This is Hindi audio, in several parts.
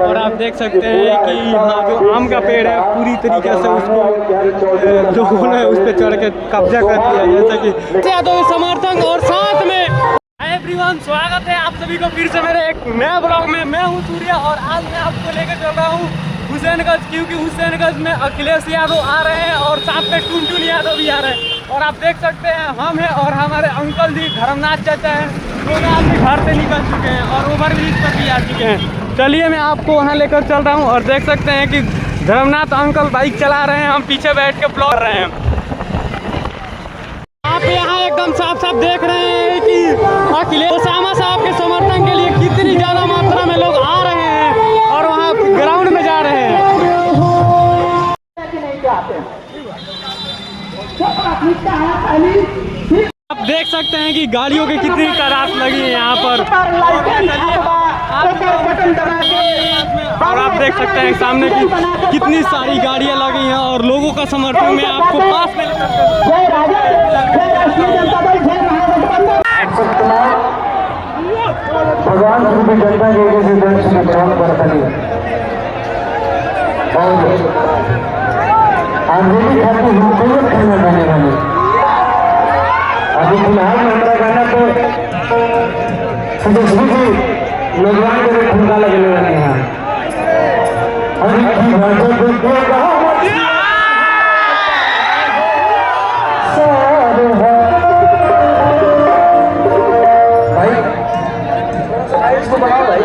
और आप देख सकते हैं कि यहाँ जो आम का पेड़ है पूरी तरीके से उसको लोगों ने उस पर चढ़ के कब्जा कर दिया, जैसा कि तो समर्थन। और साथ में एवरीवन, स्वागत है आप सभी को फिर से मेरे एक नए ब्लॉग में। मैं हूँ सूर्या और आज मैं आपको लेकर चल रहा हूँ हुसैनगंज, क्योंकि हुसैनगंज में अखिलेश यादव आ रहे हैं और साथ में टुनटुन यादव भी आ रहे हैं। और आप देख सकते हैं हम हैं और हमारे अंकल जी धर्मनाथ चाचा हैं, दोनों अपने घर से निकल चुके हैं और ओवर ब्रिज पर भी आ चुके हैं। चलिए मैं आपको वहाँ लेकर चल रहा हूँ। और देख सकते हैं कि धर्मनाथ अंकल बाइक चला रहे हैं, हम पीछे बैठ के ब्लॉग कर रहे हैं। आप यहाँ एकदम साफ साफ देख रहे हैं कि अखिलेश ओसामा साहब के समर्थन के लिए कितनी ज़्यादा मात्रा में लोग आ रहे हैं और वहाँ ग्राउंड में जा रहे हैं। आप देख सकते हैं कि गाड़ियों की कितनी तादाद लगी है यहाँ पर। और आप देख सकते हैं सामने की कितनी सारी गाड़ियाँ लगी हैं और लोगों का समर्थन में आपको पास में भगवान रूपी जनता के वजह से देश में ग्रहण करता है और आंदोलन खाती हुकूमत करना जाने वाले अभी फिलहाल हमारा गाना तो सुदेश जी नौजवान के लिए ठुमका लगने वाले हैं। अभी की भाषा भाई इसको बनाओ भाई,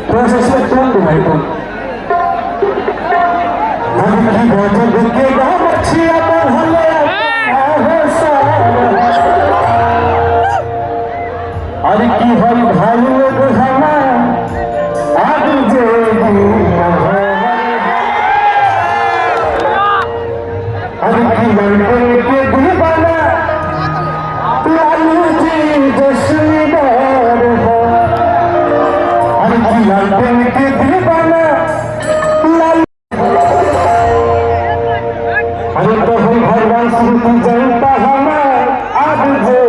थोड़ा सा इसमें टोन दो भाई, टोन। अभी की भाषा देखेगा मच्छिया पर हले अरे की हम भाई बुझाना आज जे अरे की लड़के के दीवाना लालू जी जश्नदार हो। अरे की लड़के के दीवाना लालू अरे तो हम भगवान श्री जनता हमार आज जे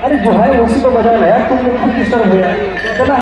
अरे जो है उसी को बजाना यार, तुम खुद डिस्टर्ब हुआ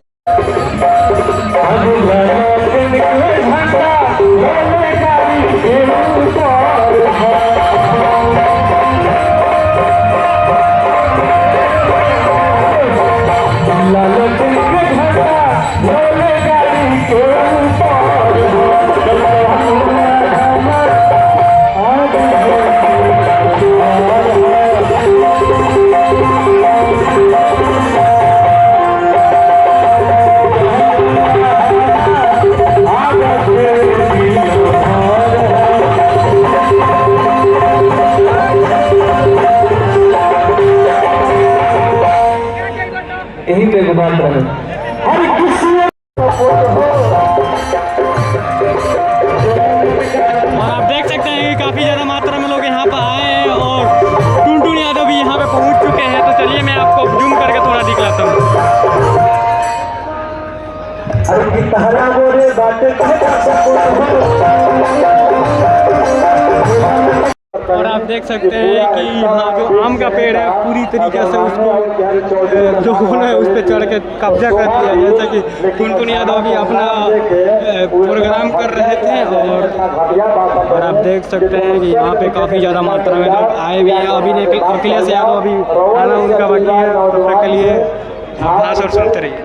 यही पे बात रहे। और आप देख सकते हैं कि काफ़ी ज़्यादा मात्रा में लोग यहाँ पर आए हैं और टुनटुन यादव भी यहाँ पे पहुँच चुके हैं। तो चलिए मैं आपको जूम करके थोड़ा दिखलाता हूँ। और आप देख सकते हैं कि यहाँ जो आम का पेड़ है पूरी तरीके से उसको लोगों ने उस पर चढ़ के कब्जा कर लिया। जैसे कि टुनटुन यादव भी अपना प्रोग्राम कर रहे थे और आप देख सकते हैं कि यहाँ पे काफ़ी ज़्यादा मात्रा में लोग आए भी हैं। अभी अखिलेश यादव अभी आना उनका बाकी है, तब तक के लिए आप और सुनते रहिए।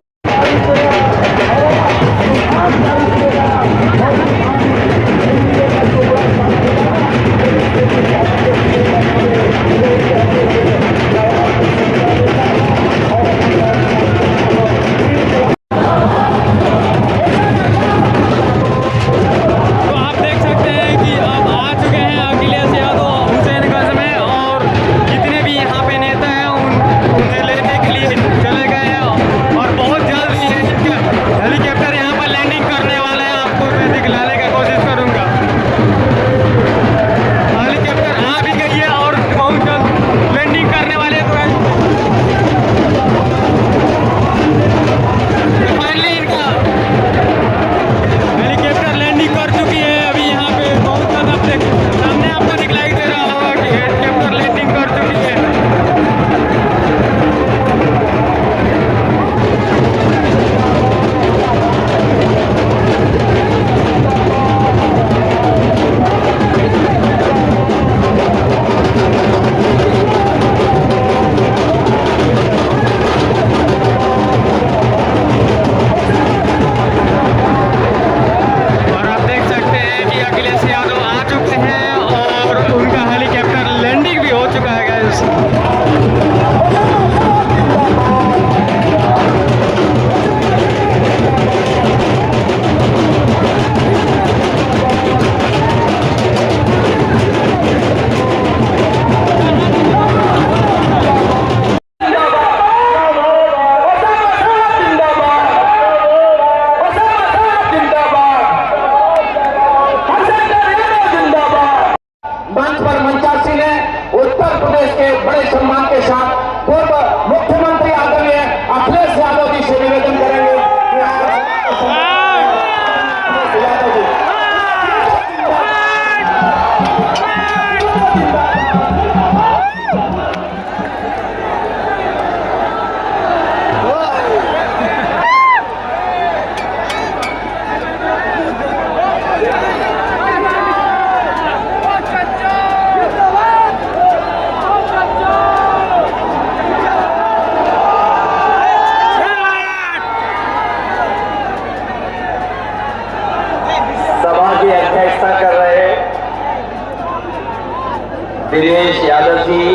दिनेश यादव जी,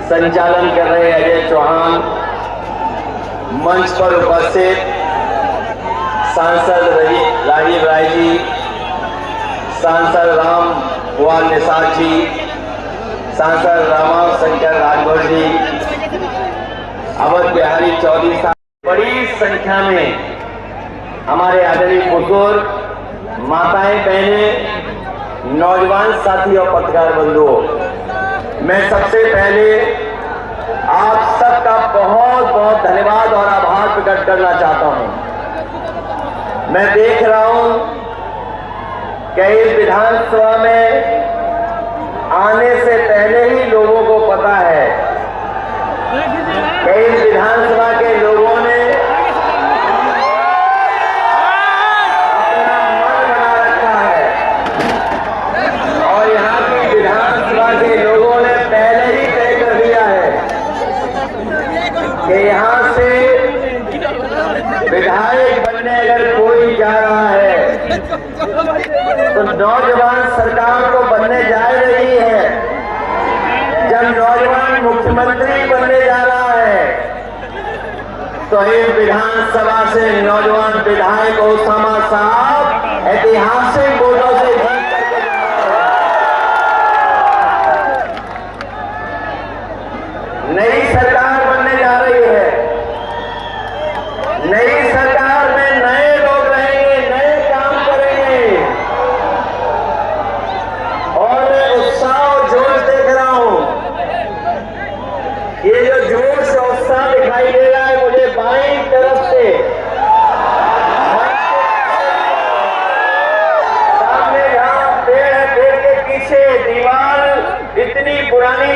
संचालन कर रहे अजय चौहान, मंच पर उपस्थित सांसद राजीव राय जी, सांसद राम कुमार निसार जी, सांसद रामा शंकर राजभर जी, अवध बिहारी चौधरी साहब, बड़ी संख्या में हमारे आदरणीय बुजुर्ग, माताएं, बहनें, नौजवान साथी और पत्रकार बंधुओं, मैं सबसे पहले आप सबका बहुत बहुत धन्यवाद और आभार प्रकट करना चाहता हूं। मैं देख रहा हूं कि इस विधानसभा में आने से पहले ही लोगों को पता है कि इस विधानसभा के लोगों ने यहाँ से विधायक बनने अगर कोई जा रहा है तो नौजवान सरकार तो बनने जा रही है। जब नौजवान मुख्यमंत्री बनने जा रहा है तो इस विधानसभा से नौजवान विधायक ओसामा साहब ऐतिहासिक वोटों से जीत करके नई सरकार बनने जा रही है। नई सरकार में नए लोग रहेंगे, नए काम करेंगे और मैं उत्साह और जोश देख रहा हूं। ये जो जोश और उत्साह दिखाई दे रहा है मुझे बाईं तरफ से, सामने जहां पेड़ है, पेड़ के पीछे दीवार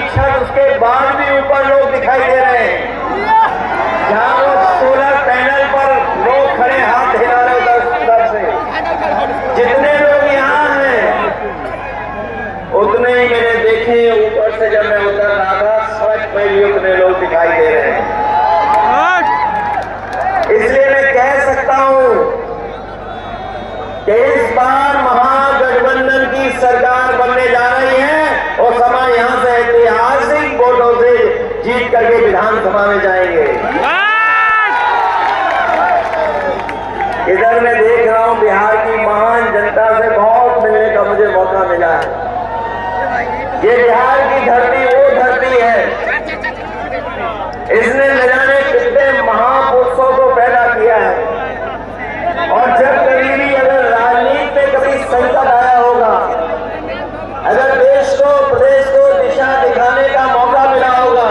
छत उसके बाद भी ऊपर लोग दिखाई दे रहे हैं। जहां वो सोलर पैनल पर लोग खड़े हाथ हिला रहे उधर से, जितने लोग यहाँ हैं उतने ही मैंने देखे ऊपर से। जब मैं उतर रहा था सड़क में भी उतने लोग दिखाई दे रहे हैं। इसलिए मैं कह सकता हूं कि इस बार महागठबंधन की सरकार बनने जा रही है और समय यहां से ऐतिहासिक वोटों से जीत करके विधानसभा में जाएंगे। इधर मैं देख रहा हूं बिहार की महान जनता से बहुत मिलने का मुझे मौका मिला है। ये बिहार की धरती वो धरती है, इसने न जाने कितने महापुरुषों को पैदा किया है। और जब कभी भी अगर राजनीति में कभी संकट आया होगा, अगर देश को प्रदेश को दिशा दिखाने का मौका मिला होगा,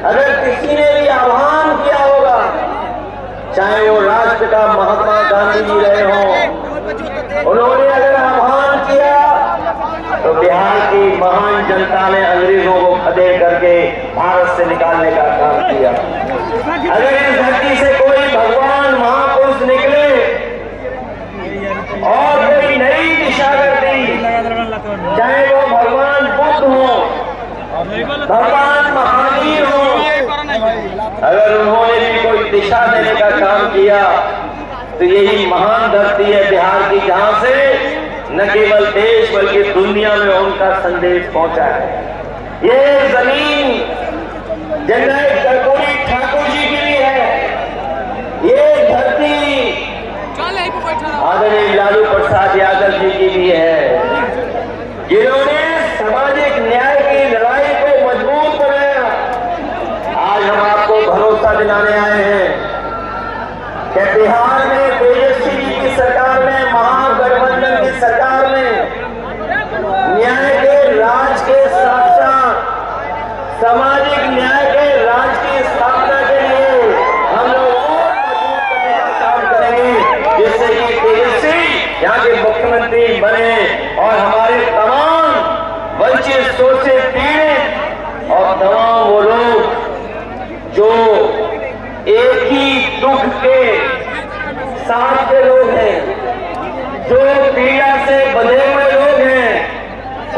अगर किसी ने भी आह्वान किया होगा, चाहे वो राष्ट्रपिता महात्मा गांधी जी रहे हों, उन्होंने अगर आह्वान किया तो बिहार की महान जनता ने अंग्रेजों को खदेड़ करके भारत से निकालने का काम किया। अगर इस धरती से कोई भगवान महापुरुष निकले और कोई नई दिशा कर दी, चाहे वो भगवान बुद्ध हो, भगवान महावीर हो, अगर उन्होंने भी कोई दिशा देने का काम किया तो यही महान धरती है बिहार की, जहां से न केवल देश बल्कि दुनिया में उनका संदेश पहुंचा है। ये जमीन जननायक कर्पूरी ठाकुर जी की भी है, ये धरती आदरणीय लालू प्रसाद यादव जी की भी है, जिन्होंने सामाजिक न्याय की लड़ाई को मजबूत बनाया। आज हम आपको भरोसा दिलाने आए हैं कि बिहार में तेजस्वी जी की सरकार में, महागठबंधन की सरकार में न्याय के राज के साथ साथ सामाजिक न्याय के राज की स्थापना के लिए हम लोग और मजबूत करने का काम करेंगे, जिससे कि तेजस्वी यहाँ के मुख्यमंत्री बने और हमारे तमाम वंचित शोषित पीड़ित और तमाम वो लोग जो एक ही दुख के साथ के लोग हैं, जो पीड़ा से बंधे हुए लोग हैं,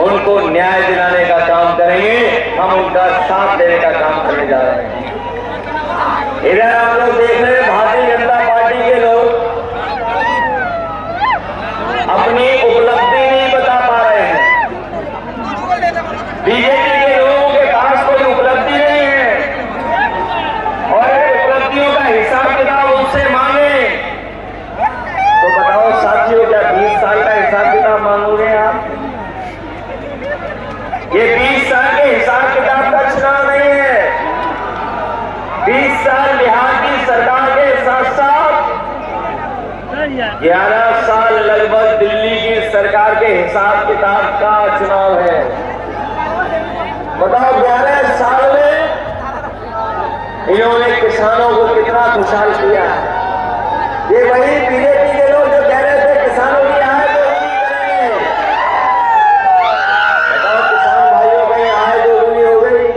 उनको न्याय दिलाने का काम करेंगे। हम उनका साथ देने का काम करने जा रहे हैं। इधर हम लोग देख रहे हैं भारतीय जनता पार्टी के लोग अपनी उपलब्धि नहीं बता पा रहे हैं। बीजेपी के लोगों के पास कोई उपलब्धि नहीं है और उपलब्धियों का हिसाब किताब उनसे मांगे तो बताओ साथियों, क्या 20 साल का हिसाब किताब मांगोगे आप? ये 20 साल के हिसाब किताब का चुनाव नहीं है। 20 साल बिहार की सरकार के साथ साथ 11 साल लगभग दिल्ली की सरकार के हिसाब किताब का चुनाव है। बताओ 11 साल में इन्होंने किसानों को कितना खुशहाल किया। ये वही बीजेपी के लोग जो कह रहे थे किसानों की आय दोगुनी करेंगे, बताओ किसान भाइयों की आय दोगुनी हो गई।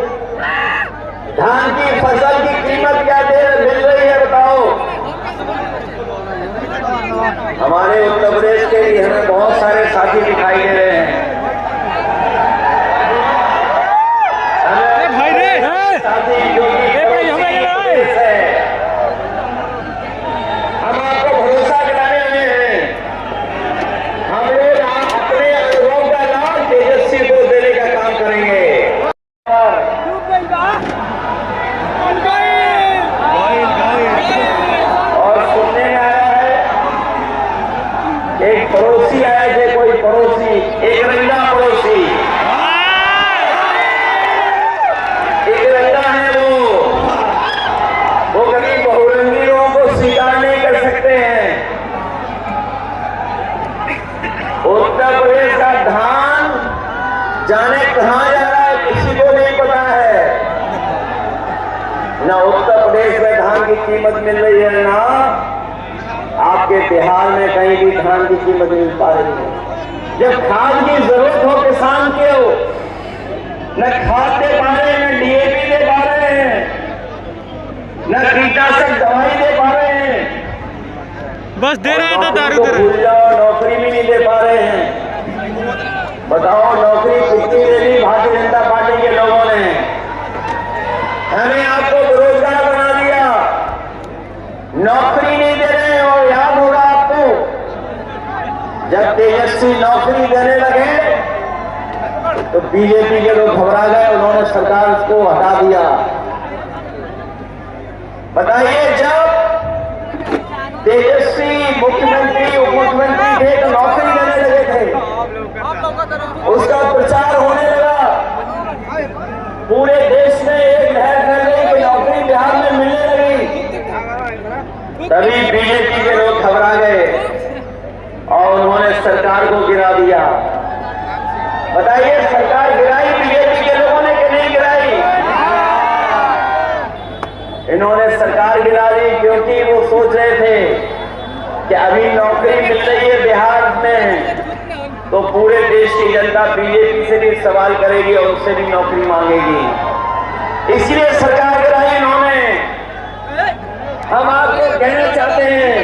धान की फसल की कीमत क्या मिल रही है बताओ। हमारे उत्तर प्रदेश के लिए हमें बहुत सारे साथी दिखाई दे रहे हैं। साथी जो हम आपको भरोसा दिलाने आए हैं। हम लोग अपने अनुभव का लाभ तेजस्वी को देने का काम करेंगे। और सुनने में आया है एक पड़ोसी आए थे, कोई पड़ोसी, एक रंगा पड़ोसी, एक रंगा है वो कभी बहुरंगी लोगों को स्वीकार नहीं कर सकते हैं। उत्तर प्रदेश का धान जाने कहां जा रहा है किसी को नहीं पता है। ना उत्तर प्रदेश में धान की कीमत मिल रही है, ना आपके बिहार में कहीं भी धान की कीमत मिल पा रही है। जब खाद की जरूरत हो किसान के हो न खाद दे पा रहे हैं, न डीएपी दे पा रहे हैं, न कीटनाशक दवाई दे पा रहे हैं। बस दे रहे हैं तो दारू दे रहे भूल जाओ, नौकरी भी नहीं दे पा रहे हैं। बताओ नौकरी कितनी दे दी भारतीय जनता पार्टी के लोगों ने? हमें आपको बेरोजगार बना दिया, नौकरी नहीं दे रहे हैं। और याद होगा आपको, जब तेजस्वी नौकरी देने लगे तो बीजेपी के लोग घबरा गए, उन्होंने सरकार को हटा दिया। बताइए, जब तेजस्वी मुख्यमंत्री उप मुख्यमंत्री थे तो नौकरी देने लगे थे, उसका प्रचार होने लगा, पूरे देश में एक लहर फैल गई कि नौकरी बिहार में मिलने लगी। तभी बीजेपी के लोग घबरा गए और उन्होंने सरकार को गिरा दिया। बताइए, सरकार गिराई बीजेपी के लोगों ने कि नहीं गिराई? इन्होंने सरकार गिरा दी क्योंकि वो सोच रहे थे कि अभी नौकरी मिल रही है बिहार में तो पूरे देश की जनता बीजेपी से भी सवाल करेगी और उससे भी नौकरी मांगेगी, इसलिए सरकार गिराई इन्होंने। हम आपको कहना चाहते हैं,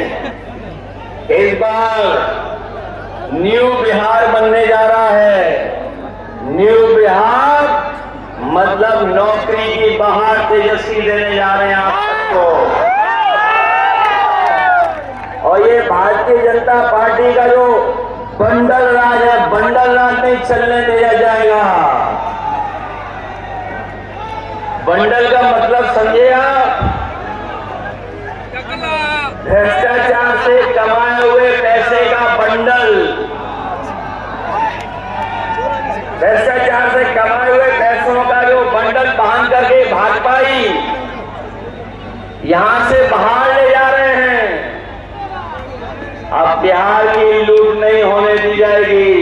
इस बार न्यू बिहार बनने जा रहा है। न्यू बिहार मतलब नौकरी की बहार तेजस्वी देने जा रहे हैं आप सबको। और ये भारतीय जनता पार्टी का जो बंडल राज है, बंडल राज नहीं चलने दिया जाएगा। बंडल का मतलब समझे आप? भ्रष्टाचार से कमाए हुए पैसे का बंडल, भ्रष्टाचार से कमाए हुए पैसों का जो बंडल बांध करके भाजपाई यहां से बाहर ले जा रहे हैं। अब बिहार की लूट नहीं होने दी जाएगी।